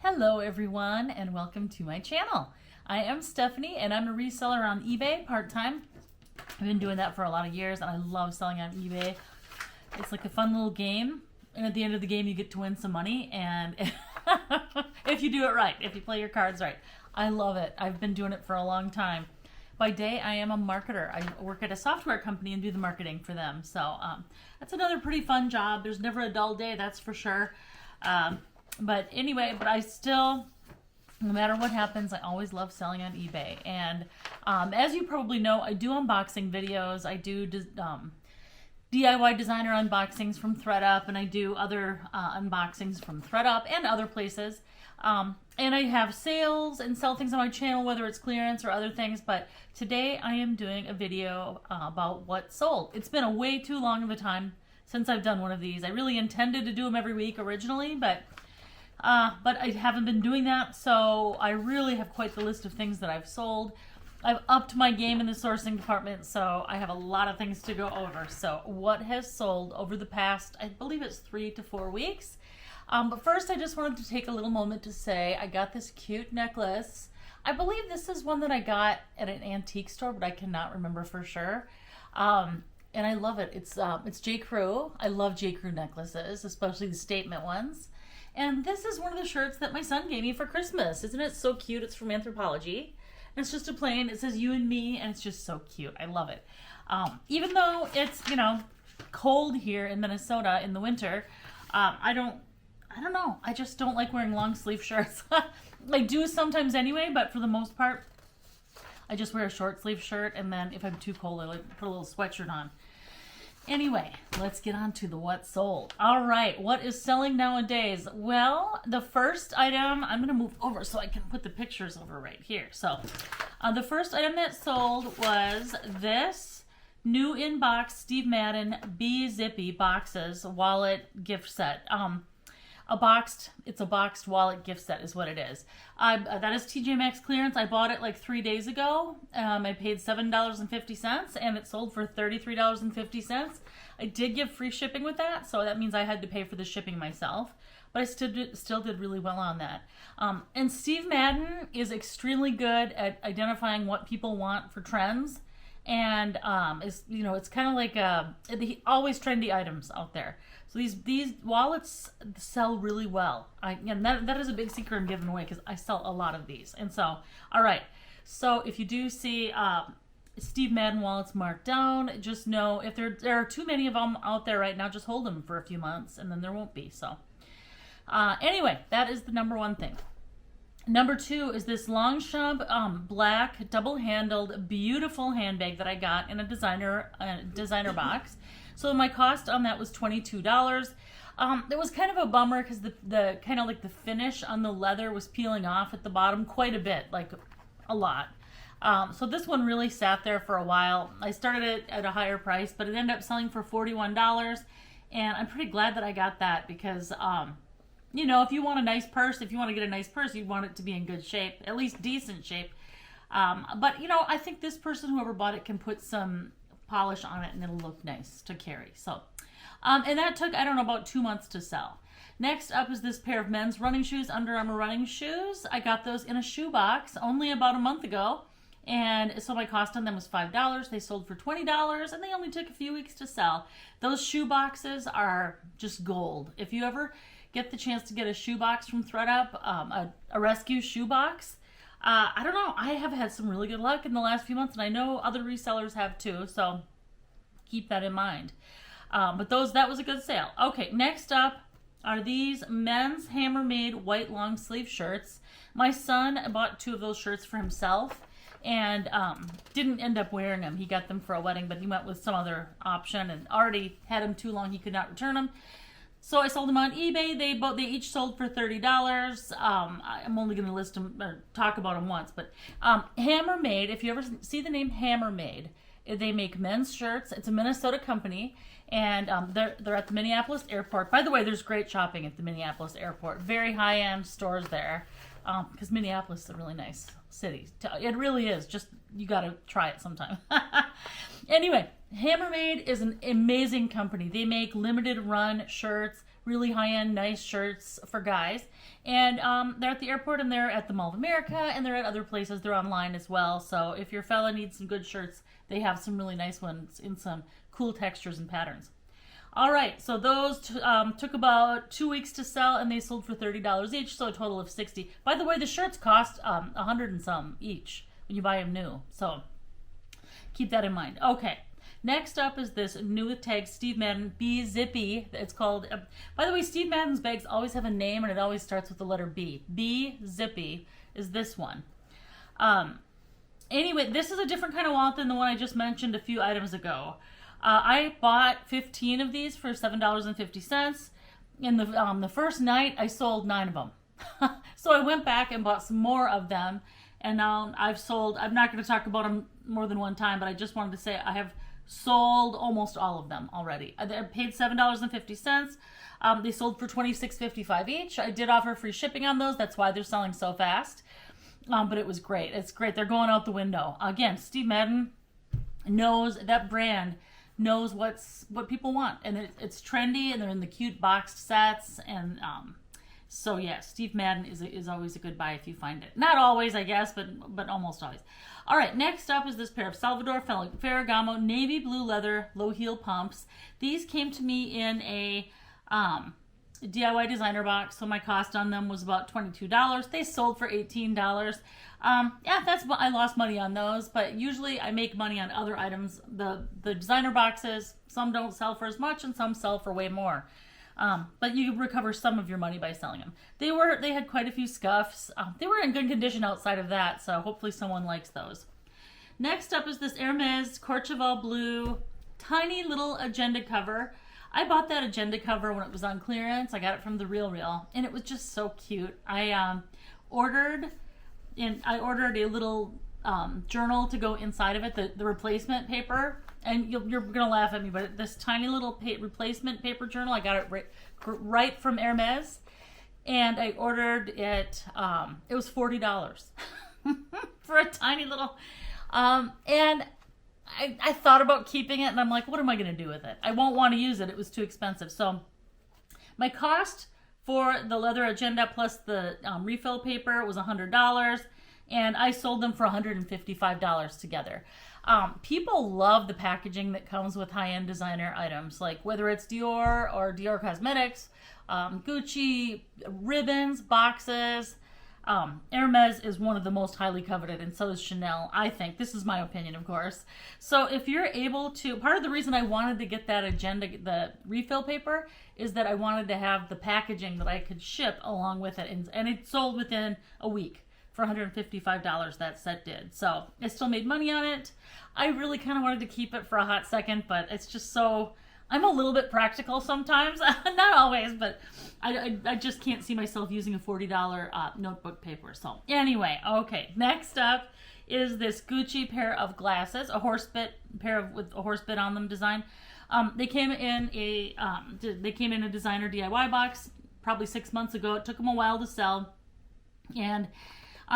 Hello everyone and welcome to my channel. I am Stephanie and I'm a reseller on eBay part-time. I've been doing that for a lot of years and I love selling on eBay. It's like a fun little game, and at the end of the game you get to win some money, and if you do it right, if you play your cards right. I love it. I've been doing it for a long time. By day I am a marketer. I work at a software company and do the marketing for them. So that's another pretty fun job. There's never a dull day, that's for sure. But anyway, I still, no matter what happens, I always love selling on eBay. And as you probably know, I do unboxing videos. I do DIY designer unboxings from ThredUp, and I do other unboxings from ThredUp and other places. And I have sales and sell things on my channel, whether it's clearance or other things. But today I am doing a video about what sold. It's been a way too long of a time since I've done one of these. I really intended to do them every week originally, but I haven't been doing that, so I really have quite the list of things that I've sold. I've upped my game in the sourcing department, so I have a lot of things to go over. So what has sold over the past, I believe it's 3 to 4 weeks. But first I just wanted to take a little moment to say I got this cute necklace. I believe this is one that I got at an antique store, but I cannot remember for sure. And I love it. It's J. Crew. I love J. Crew necklaces, especially the statement ones. And this is one of the shirts that my son gave me for Christmas. Isn't it so cute? It's from Anthropology. And it's just a plain, it says you and me, and it's just so cute. I love it. Even though it's, cold here in Minnesota in the winter, I don't know. I just don't like wearing long sleeve shirts. I do sometimes anyway, but for the most part, I just wear a short sleeve shirt, and then if I'm too cold, I like put a little sweatshirt on. Anyway, let's get on to the what sold. All right, what is selling nowadays? Well, the first item, I'm going to move over so I can put the pictures over right here. So, the first item that sold was this new in-box Steve Madden Be Zippy boxes wallet gift set. It's a boxed wallet gift set is what it is. That is TJ Maxx clearance. I bought it like 3 days ago. I paid $7.50 and it sold for $33.50. I did give free shipping with that, so that means I had to pay for the shipping myself. But I still did really well on that. And Steve Madden is extremely good at identifying what people want for trends. And it's kind of like always trendy items out there. So these wallets sell really well. That is a big secret I'm giving away because I sell a lot of these. And so, all right. So if you do see Steve Madden wallets marked down, just know if there are too many of them out there right now, just hold them for a few months and then there won't be. So anyway, that is the number one thing. Number two is this Longchamp black double-handled beautiful handbag that I got in a designer box. So my cost on that was $22. It was kind of a bummer because the kind of like the finish on the leather was peeling off at the bottom quite a bit, like a lot. So this one really sat there for a while. I started it at a higher price, but it ended up selling for $41, and I'm pretty glad that I got that because if you want a nice purse, if you want to get a nice purse, you want it to be in good shape, at least decent shape. But I think this person, whoever bought it, can put some polish on it and it'll look nice to carry. So, and that took, I don't know, about 2 months to sell. Next up is this pair of men's running shoes, Under Armour running shoes. I got those in a shoe box only about a month ago. And so my cost on them was $5. They sold for $20 and they only took a few weeks to sell. Those shoe boxes are just gold. If you ever get the chance to get a shoe box from ThredUp, a rescue shoe box, I don't know. I have had some really good luck in the last few months, and I know other resellers have too, so keep that in mind. But that was a good sale. Okay, next up are these men's Hammer-made white long sleeve shirts. My son bought 2 of those shirts for himself and didn't end up wearing them. He got them for a wedding, but he went with some other option and already had them too long he could not return them. So I sold them on eBay. They each sold for $30. I'm only going to list them or talk about them once, but Hammer-made. If you ever see the name Hammer-made, they make men's shirts. It's a Minnesota company, and they're at the Minneapolis airport. By the way, there's great shopping at the Minneapolis airport. Very high-end stores there, because Minneapolis is a really nice city. It really is. Just you got to try it sometime. Anyway, Hammer-made is an amazing company. They make limited run shirts, really high-end, nice shirts for guys. And they're at the airport, and they're at the Mall of America, and they're at other places. They're online as well. So if your fella needs some good shirts, they have some really nice ones in some cool textures and patterns. All right, so those took about 2 weeks to sell, and they sold for $30 each, so a total of $60. By the way, the shirts cost $100 and some each when you buy them new, so keep that in mind. Okay, next up is this new with tags Steve Madden B Zippy. It's called. By the way, Steve Madden's bags always have a name, and it always starts with the letter B. B Zippy is this one. Anyway, this is a different kind of wallet than the one I just mentioned a few items ago. I bought 15 of these for $7.50. In the first night, I sold 9 of them. So I went back and bought some more of them, and now I've sold. I'm not going to talk about them more than one time, but I just wanted to say I have sold almost all of them already. I paid $7.50. They sold for $26.55 each. I did offer free shipping on those. That's why they're selling so fast. But it was great. It's great. They're going out the window. Again, Steve Madden knows that brand. Knows what people want, and it's trendy, and they're in the cute boxed sets, and so yeah, Steve Madden is always a good buy if you find it. Not always, I guess, but almost always. All right, next up is this pair of Salvador Ferragamo navy blue leather low heel pumps. These came to me in a DIY designer box, so my cost on them was about $22. They sold for $18. Yeah, I lost money on those, but usually I make money on other items. The designer boxes, some don't sell for as much and some sell for way more. But you recover some of your money by selling them. They had quite a few scuffs. They were in good condition outside of that, so hopefully someone likes those. Next up is this Hermes Courchevel blue tiny little agenda cover. I bought that agenda cover when it was on clearance. I got it from the RealReal, and it was just so cute. I ordered a little journal to go inside of it, the replacement paper. And you're gonna laugh at me, but this tiny little replacement paper journal, I got it right from Hermes, and I ordered it. It was $40 for a tiny little, and I thought about keeping it, and I'm like, what am I going to do with it? I won't want to use it. It was too expensive. So my cost for the leather agenda plus the refill paper was $100, and I sold them for $155 together. People love the packaging that comes with high-end designer items, like whether it's Dior or Dior Cosmetics, Gucci, ribbons, boxes. Hermes is one of the most highly coveted, and so is Chanel, I think. This is my opinion, of course. So if you're able to, part of the reason I wanted to get that agenda, the refill paper, is that I wanted to have the packaging that I could ship along with it, and it sold within a week for $155, that set did. So I still made money on it. I really kind of wanted to keep it for a hot second, but it's just so... I'm a little bit practical sometimes, not always, but I just can't see myself using a $40 notebook paper. So anyway, okay, next up is this Gucci pair of glasses, a horse bit pair with a horse bit on them design. They came in a designer DIY box probably 6 months ago. It took them a while to sell, and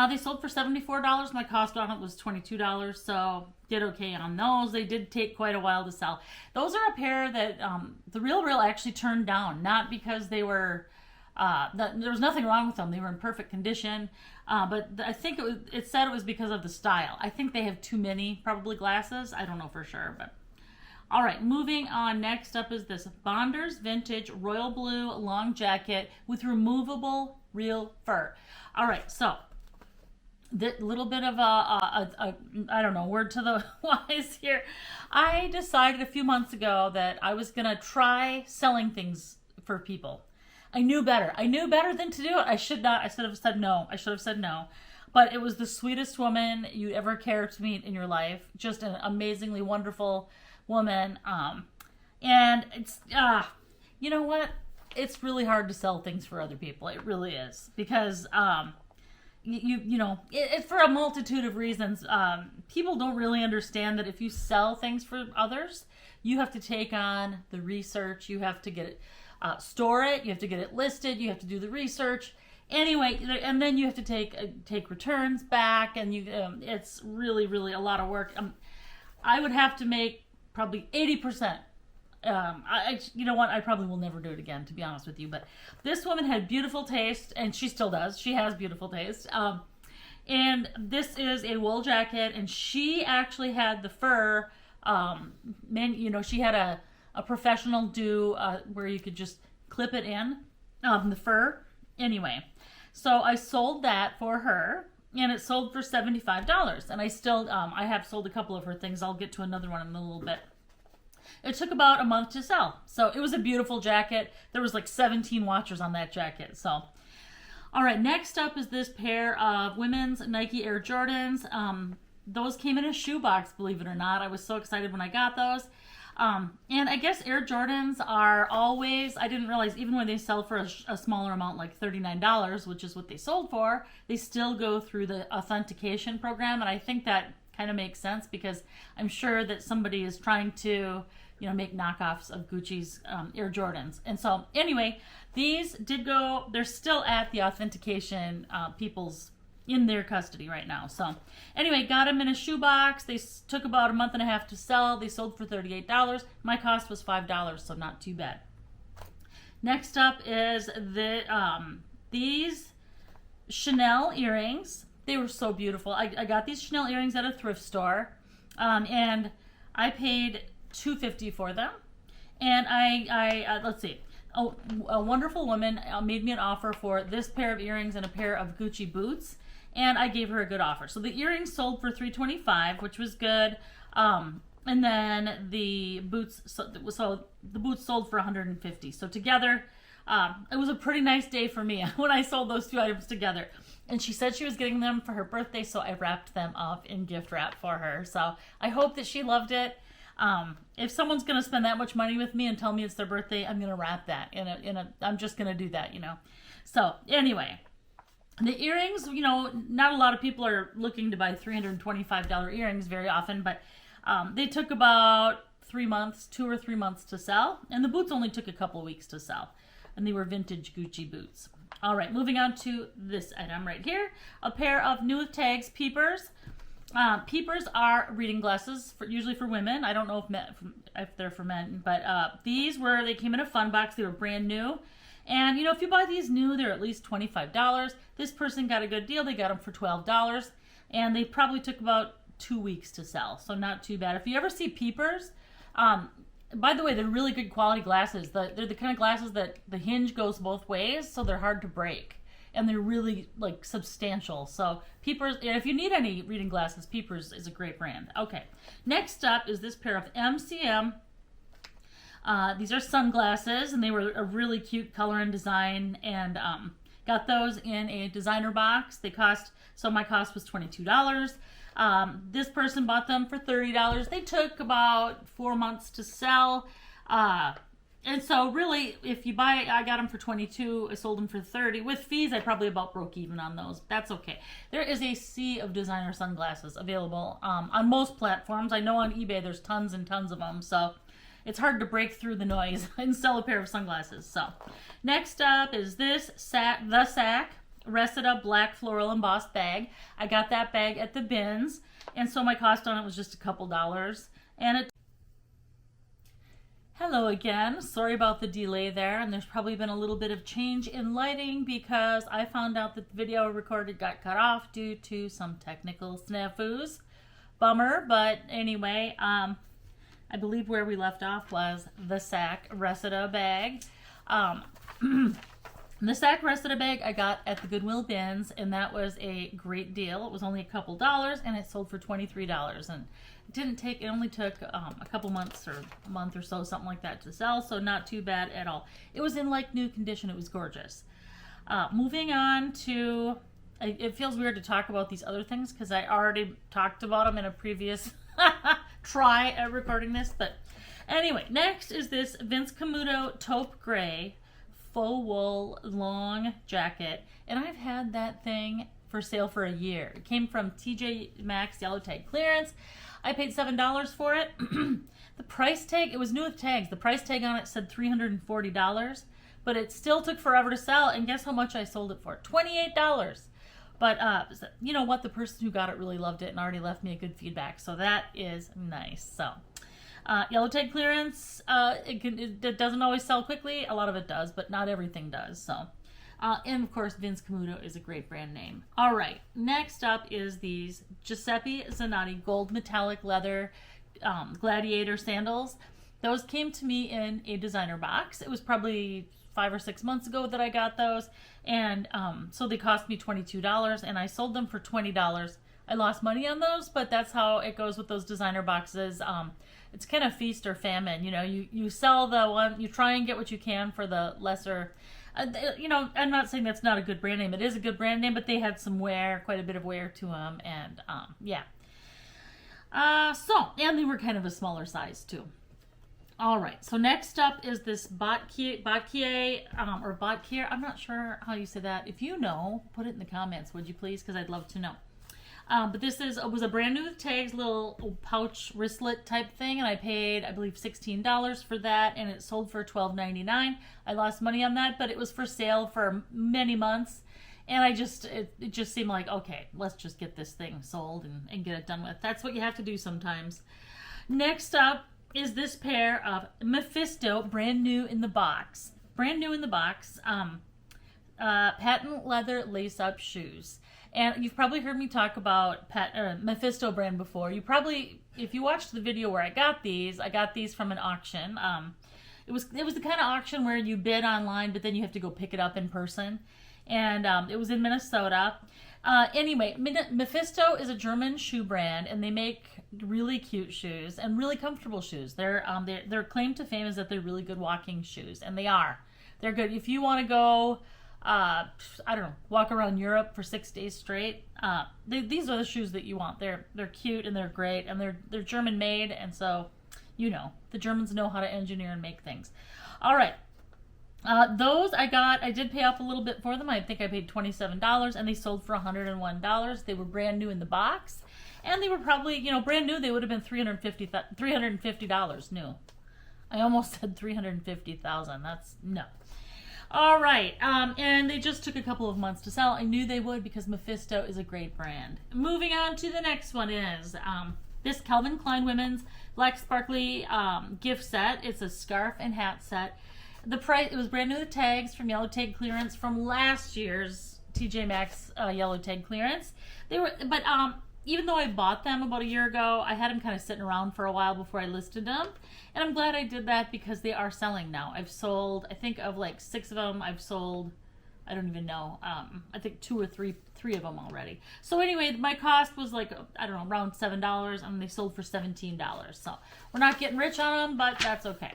they sold for $74. My cost on it was $22, so did okay on those. They did take quite a while to sell. Those are a pair that the RealReal actually turned down, not because they were, there was nothing wrong with them. They were in perfect condition, but I think it said it was because of the style. I think they have too many probably glasses. I don't know for sure, but all right, moving on. Next up is this Bonders Vintage Royal Blue long jacket with removable real fur. All right, so that little bit of I don't know, word to the wise here. I decided a few months ago that I was gonna try selling things for people. I knew better than to do it. I should have said no. But it was the sweetest woman you'd ever care to meet in your life. Just an amazingly wonderful woman. And it's you know what? It's really hard to sell things for other people. It really is, because you know, it's for a multitude of reasons. People don't really understand that if you sell things for others, you have to take on the research. You have to get it, store it. You have to get it listed. You have to do the research. Anyway, and then you have to take returns back, and it's really, really a lot of work. I would have to make probably 80% You know what? I probably will never do it again, to be honest with you. But this woman had beautiful taste, and she still does. She has beautiful taste. And this is a wool jacket, and she actually had the fur. She had a professional do where you could just clip it in the fur. Anyway, so I sold that for her, and it sold for $75. And I still, I have sold a couple of her things. I'll get to another one in a little bit. It took about a month to sell. So it was a beautiful jacket. There was like 17 watchers on that jacket. So, all right, next up is this pair of women's Nike Air Jordans. Those came in a shoebox, believe it or not. I was so excited when I got those. And I guess Air Jordans are always, I didn't realize, even when they sell for a smaller amount, like $39, which is what they sold for, they still go through the authentication program. And I think that kind of makes sense, because I'm sure that somebody is trying to, make knockoffs of Gucci's Air Jordans. And so anyway, these did go, they're still at the authentication people's in their custody right now. So anyway, got them in a shoebox. They took about a month and a half to sell. They sold for $38. My cost was $5, so not too bad. Next up is these Chanel earrings. They were so beautiful. I got these Chanel earrings at a thrift store, and I paid $250 for them. And let's see. A wonderful woman made me an offer for this pair of earrings and a pair of Gucci boots, and I gave her a good offer. So the earrings sold for $325, which was good. And then the boots, so the boots sold for $150. So together, it was a pretty nice day for me when I sold those two items together. And she said she was getting them for her birthday, so I wrapped them up in gift wrap for her. So I hope that she loved it. If someone's going to spend that much money with me and tell me it's their birthday, I'm going to wrap that I'm just going to do that, So anyway, the earrings, not a lot of people are looking to buy $325 earrings very often, but they took about 2 or 3 months to sell, and the boots only took a couple weeks to sell, and they were vintage Gucci boots. All right, moving on to this item right here, a pair of new with tags Peepers. Peepers are reading glasses, usually for women. I don't know if they're for men, but they came in a fun box. They were brand new. And, if you buy these new, they're at least $25. This person got a good deal. They got them for $12. And they probably took about 2 weeks to sell, so not too bad. If you ever see Peepers, by the way, they're really good quality glasses. They're the kind of glasses that the hinge goes both ways, so they're hard to break. And they're really substantial. So Peepers, if you need any reading glasses, Peepers is a great brand. Okay, next up is this pair of MCM. These are sunglasses, and they were a really cute color and design, and got those in a designer box. My cost was $22. This person bought them for $30. They took about 4 months to sell. And so really, if you buy, I got them for $22, I sold them for $30. With fees, I probably about broke even on those. That's okay. There is a sea of designer sunglasses available on most platforms. I know on eBay there's tons and tons of them, so it's hard to break through the noise and sell a pair of sunglasses. So next up is this the Sac Reseda black floral embossed bag. I got that bag at the bins, and so my cost on it was just a couple dollars. And Hello again. Sorry about the delay there, and there's probably been a little bit of change in lighting because I found out that the video I recorded got cut off due to some technical snafus. Bummer, but anyway, I believe where we left off was the Sac Reseda bag. The Sac Reseda bag I got at the Goodwill bins, and that was a great deal. It was only a couple dollars, and it sold for $23. And it only took a couple months or a month or so, something like that, to sell, so not too bad at all. It was in new condition. It was gorgeous. Moving on to, it feels weird to talk about these other things because I already talked about them in a previous try at recording this, but anyway, next is this Vince Camuto taupe gray faux wool long jacket, and I've had that thing for sale for a year. It came from TJ Maxx yellow tag clearance. I paid $7 for it. The price tag, it was new with tags. The price tag on it said $340, but it still took forever to sell, and guess how much I sold it for? $28. But you know what? The person who got it really loved it and already left me a good feedback, so that is nice. So Yellow tag clearance, it doesn't always sell quickly. A lot of it does, but not everything does. So, and of course, Vince Camuto is a great brand name. All right, next up is these Giuseppe Zanotti gold metallic leather gladiator sandals. Those came to me in a designer box. It was probably 5 or 6 months ago that I got those, and so they cost me $22, and I sold them for $20. I lost money on those, but that's how it goes with those designer boxes. It's kind of feast or famine. You know, you sell the one, you try and get what you can for the lesser. You know, I'm not saying that's not a good brand name. It is a good brand name, but they had some wear, quite a bit of wear to them, and yeah. And they were kind of a smaller size too. All right, so next up is this Botkier, or Botkier. I'm not sure how you say that. If you know, put it in the comments, would you please? Because I'd love to know. But this was a brand new with tags, little pouch wristlet type thing, and I paid, I believe, $16 for that, and it sold for $12.99. I lost money on that, but it was for sale for many months, and it just seemed like, okay, let's just get this thing sold and get it done with. That's what you have to do sometimes. Next up is this pair of Mephisto, brand new in the box. Brand new in the box, patent leather lace-up shoes. And you've probably heard me talk about Mephisto brand before. You probably, if you watched the video where I got these from an auction. It was the kind of auction where you bid online, but then you have to go pick it up in person. And it was in Minnesota. Anyway, Mephisto is a German shoe brand, and they make really cute shoes and really comfortable shoes. Their claim to fame is that they're really good walking shoes, and they are. They're good. If you want to go, I don't know, walk around Europe for 6 days straight, these are the shoes that you want. They're cute and they're great, and they're German made, and so, you know, the Germans know how to engineer and make things. All right. Those I did pay off a little bit for them. I think I paid $27, and they sold for $101. They were brand new in the box, and they were probably, you know, brand new. They would have been $350 new. I almost said $350,000. That's no. All right, and they just took a couple of months to sell. I knew they would because Mephisto is a great brand. Moving on to the next one is this Calvin Klein women's black sparkly gift set. It's a scarf and hat set. The price, it was brand new with tags from yellow tag clearance from last year's TJ Maxx yellow tag clearance. They were, but even though I bought them about a year ago, I had them kind of sitting around for a while before I listed them. And I'm glad I did that because they are selling now. I've sold, I think of like 6 of them, I've sold, I don't even know, I think 2 or 3 of them already. So anyway, my cost was like, I don't know, around $7, and they sold for $17. So we're not getting rich on them, but that's okay.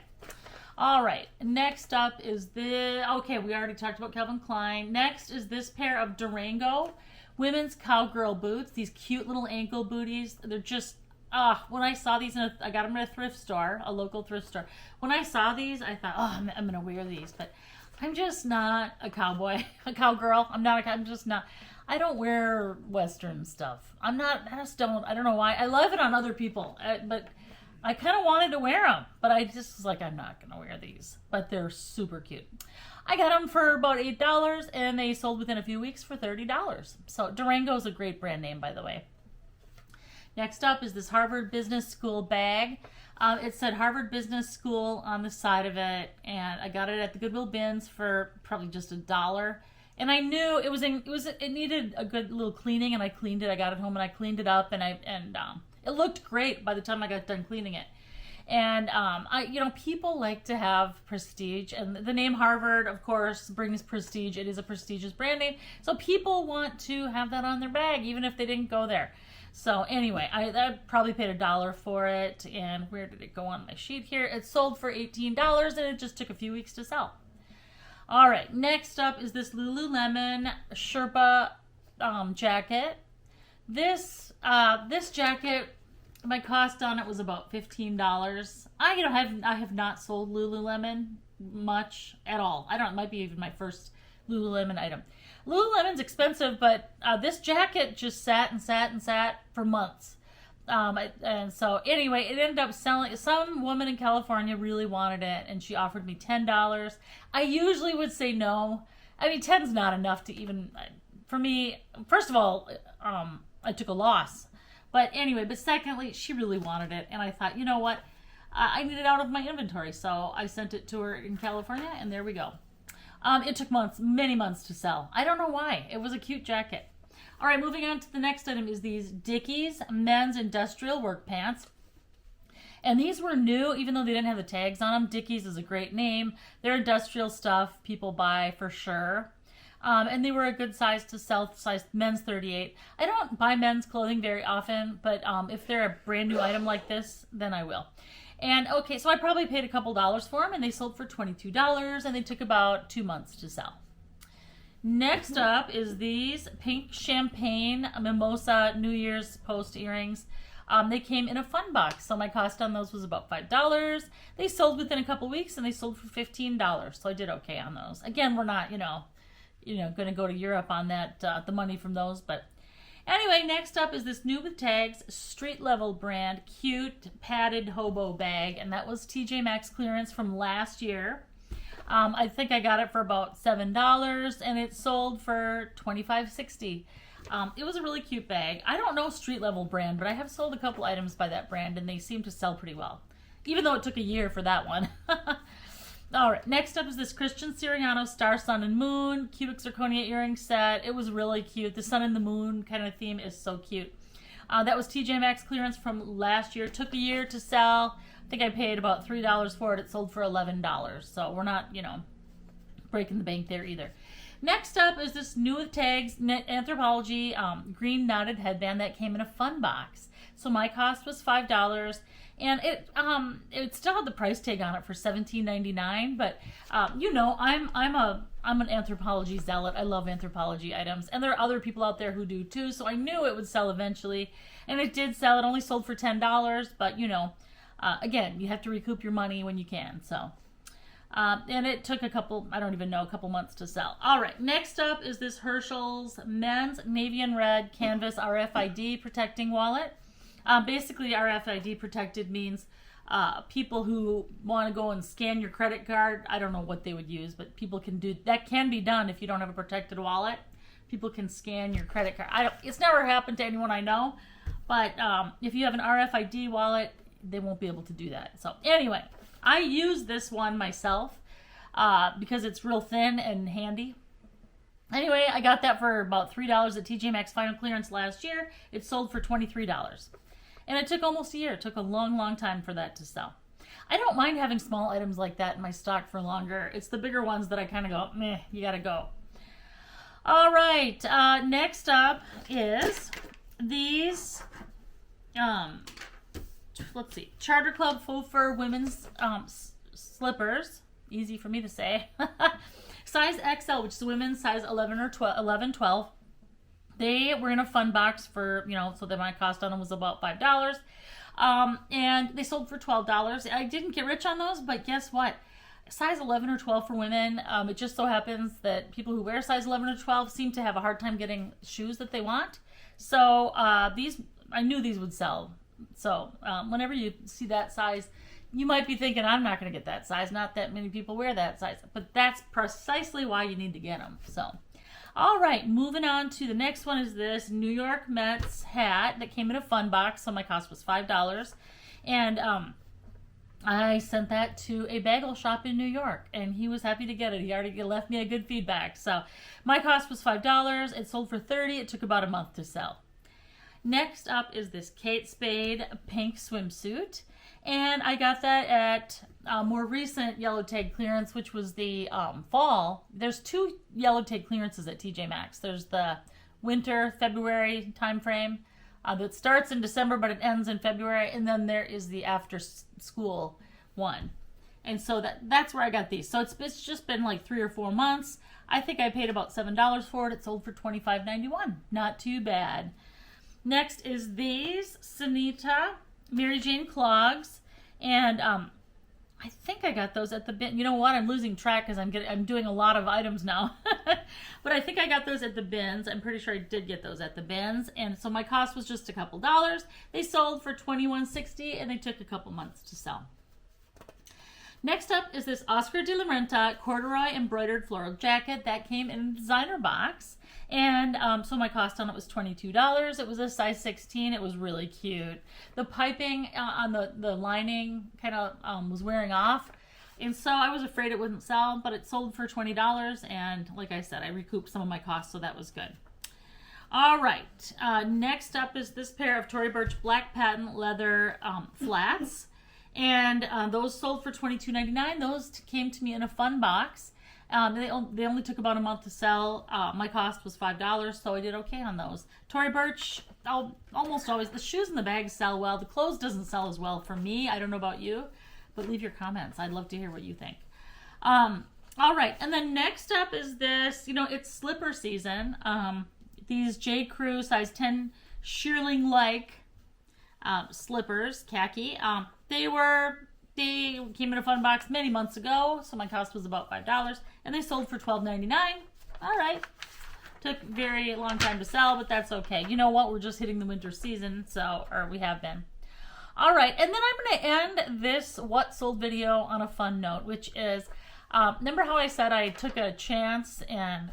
All right, next up is okay, we already talked about Calvin Klein. Next is this pair of Durango women's cowgirl boots, these cute little ankle booties. They're just, when I saw these, I got them at a thrift store, a local thrift store. When I saw these, I thought, I'm going to wear these, but I'm just not a cowboy, a cowgirl. I'm just not, I don't wear Western stuff. I don't know why. I love it on other people, but I kind of wanted to wear them, but I just was like, I'm not going to wear these, but they're super cute. I got them for about $8, and they sold within a few weeks for $30. So Durango is a great brand name, by the way. Next up is this Harvard Business School bag. It said Harvard Business School on the side of it, and I got it at the Goodwill bins for probably just $1. And I knew it needed a good little cleaning, and I cleaned it. I got it home and I cleaned it up, and it looked great by the time I got done cleaning it. And people like to have prestige, and the name Harvard, of course, brings prestige. It is a prestigious brand name, so people want to have that on their bag, even if they didn't go there. So anyway, I probably paid $1 for it, and where did it go on my sheet here? It sold for $18, and it just took a few weeks to sell. All right, next up is this Lululemon Sherpa jacket. This jacket, my cost on it was about $15. I have not sold Lululemon much at all. It might be even my first Lululemon item. Lululemon's expensive, but this jacket just sat and sat and sat for months. And so anyway, it ended up selling. Some woman in California really wanted it, and she offered me $10. I usually would say no. I mean, 10's not enough to even, for me, first of all, I took a loss. But anyway, secondly, she really wanted it, and I thought, you know what? I need it out of my inventory. So I sent it to her in California, and there we go. It took months, many months to sell. I don't know why. It was a cute jacket. All right, moving on to the next item is these Dickies men's industrial work pants. And these were new, even though they didn't have the tags on them. Dickies is a great name. They're industrial stuff people buy for sure. And they were a good size to sell, size men's 38. I don't buy men's clothing very often, but if they're a brand new item like this, then I will. And okay, so I probably paid a couple dollars for them, and they sold for $22, and they took about 2 months to sell. Next up is these pink champagne mimosa New Year's Post earrings. They came in a fun box, so my cost on those was about $5. They sold within a couple weeks, and they sold for $15, so I did okay on those. Again, we're not, going to go to Europe on that, the money from those, but anyway, next up is this new with tags, street level brand, cute padded hobo bag, and that was TJ Maxx clearance from last year. I think I got it for about $7, and it sold for $25.60. It was a really cute bag. I don't know street level brand, but I have sold a couple items by that brand, and they seem to sell pretty well, even though it took a year for that one. All right, next up is this Christian Siriano Star, Sun, and Moon cubic zirconia earring set. It was really cute. The sun and the moon kind of theme is so cute. That was TJ Maxx clearance from last year. Took a year to sell. I think I paid about $3 for it. It sold for $11. So we're not, breaking the bank there either. Next up is this new with tags Anthropologie green knotted headband that came in a fun box. So my cost was $5. And it still had the price tag on it for $17.99, but I'm an Anthropologie zealot. I love Anthropologie items, and there are other people out there who do too. So I knew it would sell eventually, and it did sell. It only sold for $10, but again, you have to recoup your money when you can. So, and it took a couple months to sell. All right, next up is this Herschel's men's navy and red canvas RFID protecting wallet. Basically, RFID protected means people who want to go and scan your credit card. I don't know what they would use, but people can do that. Can be done if you don't have a protected wallet. People can scan your credit card. It's never happened to anyone I know, but if you have an RFID wallet, they won't be able to do that. So anyway, I use this one myself because it's real thin and handy. Anyway, I got that for about $3 at TJ Maxx final clearance last year. It sold for $23. And it took almost a year. It took a long, long time for that to sell. I don't mind having small items like that in my stock for longer. It's the bigger ones that I kind of go, meh, you gotta go. All right, next up is these, let's see, Charter Club faux fur women's slippers. Easy for me to say. Size XL, which is women's size 11 or 11, 12. They were in a fun box for, so that my cost on them was about $5. And they sold for $12. I didn't get rich on those, but guess what? Size 11 or 12 for women. It just so happens that people who wear size 11 or 12 seem to have a hard time getting shoes that they want. So I knew these would sell. So whenever you see that size, you might be thinking, I'm not going to get that size. Not that many people wear that size. But that's precisely why you need to get them. So, all right, moving on to the next one is this New York Mets hat that came in a fun box. So my cost was $5. And I sent that to a bagel shop in New York. And he was happy to get it. He already left me a good feedback. So my cost was $5. It sold for $30. It took about a month to sell. Next up is this Kate Spade pink swimsuit. And I got that at more recent yellow tag clearance, which was the fall. There's 2 yellow tag clearances at TJ Maxx. There's the winter, February time frame that starts in December, but it ends in February. And then there is the after school one. And so that's where I got these. So it's just been like 3 or 4 months. I think I paid about $7 for it. It sold for $25.91. Not too bad. Next is these Sanita Mary Jane clogs, and I think I got those at the bin. You know what? I'm losing track because I'm doing a lot of items now. But I think I got those at the bins. I'm pretty sure I did get those at the bins, and so my cost was just a couple dollars. They sold for $21.60, and they took a couple months to sell. Next up is this Oscar de la Renta corduroy embroidered floral jacket that came in a designer box. And so my cost on it was $22. It was a size 16. It was really cute. The piping on the lining kind of was wearing off. And so I was afraid it wouldn't sell, but it sold for $20. And like I said, I recouped some of my costs, so that was good. All right. Next up is this pair of Tory Burch black patent leather flats. And those sold for $22.99. Those came to me in a fun box. They only took about a month to sell. My cost was $5, so I did okay on those. Tory Burch, almost always. The shoes and the bags sell well. The clothes doesn't sell as well for me. I don't know about you, but leave your comments. I'd love to hear what you think. All right, and then next up is this. It's slipper season. These J. Crew size 10 shearling-like slippers, khaki. They came in a fun box many months ago, so my cost was about $5, and they sold for $12.99. All right. Took a very long time to sell, but that's okay. You know what? We're just hitting the winter season, or we have been. All right, and then I'm going to end this What Sold video on a fun note, which is, remember how I said I took a chance and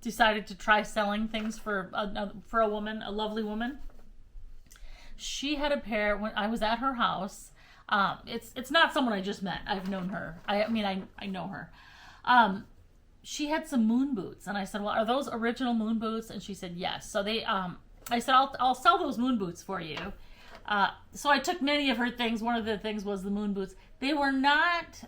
decided to try selling things for a woman, a lovely woman? She had a pair when I was at her house. It's not someone I just met. I've known her. I know her. She had some moon boots, and I said, well, are those original moon boots? And she said, yes. So I said, I'll sell those moon boots for you. So I took many of her things. One of the things was the moon boots. They were not,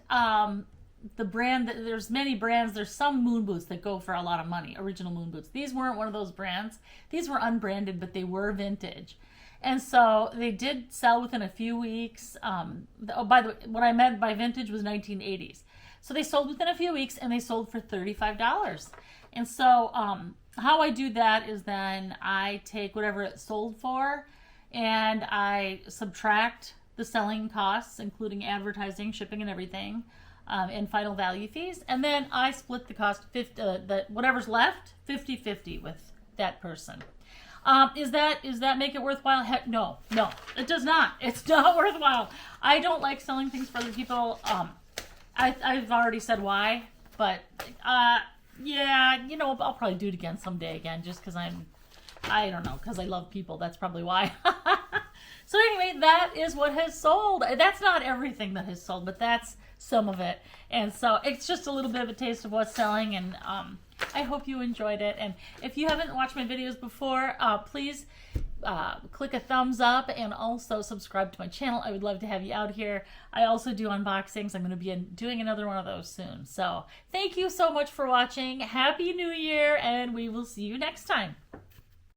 the brand there's many brands. There's some moon boots that go for a lot of money, original moon boots. These weren't one of those brands. These were unbranded, but they were vintage. And so they did sell within a few weeks. By the way, what I meant by vintage was 1980s. So they sold within a few weeks, and they sold for $35. And so how I do that is then I take whatever it sold for, and I subtract the selling costs, including advertising, shipping, and everything, and final value fees. And then I split the cost, whatever's left, 50-50 with that person. Does that make it worthwhile? Heck, no, it does not. It's not worthwhile. I don't like selling things for other people. I've already said why, but yeah, I'll probably do it again someday again, just because I don't know, because I love people. That's probably why. So anyway, that is what has sold. That's not everything that has sold, but that's some of it. And so it's just a little bit of a taste of what's selling, and I hope you enjoyed it. And if you haven't watched my videos before, please click a thumbs up and also subscribe to my channel. I would love to have you out here. I also do unboxings. I'm going to be doing another one of those soon. So thank you so much for watching. Happy New Year, and we will see you next time.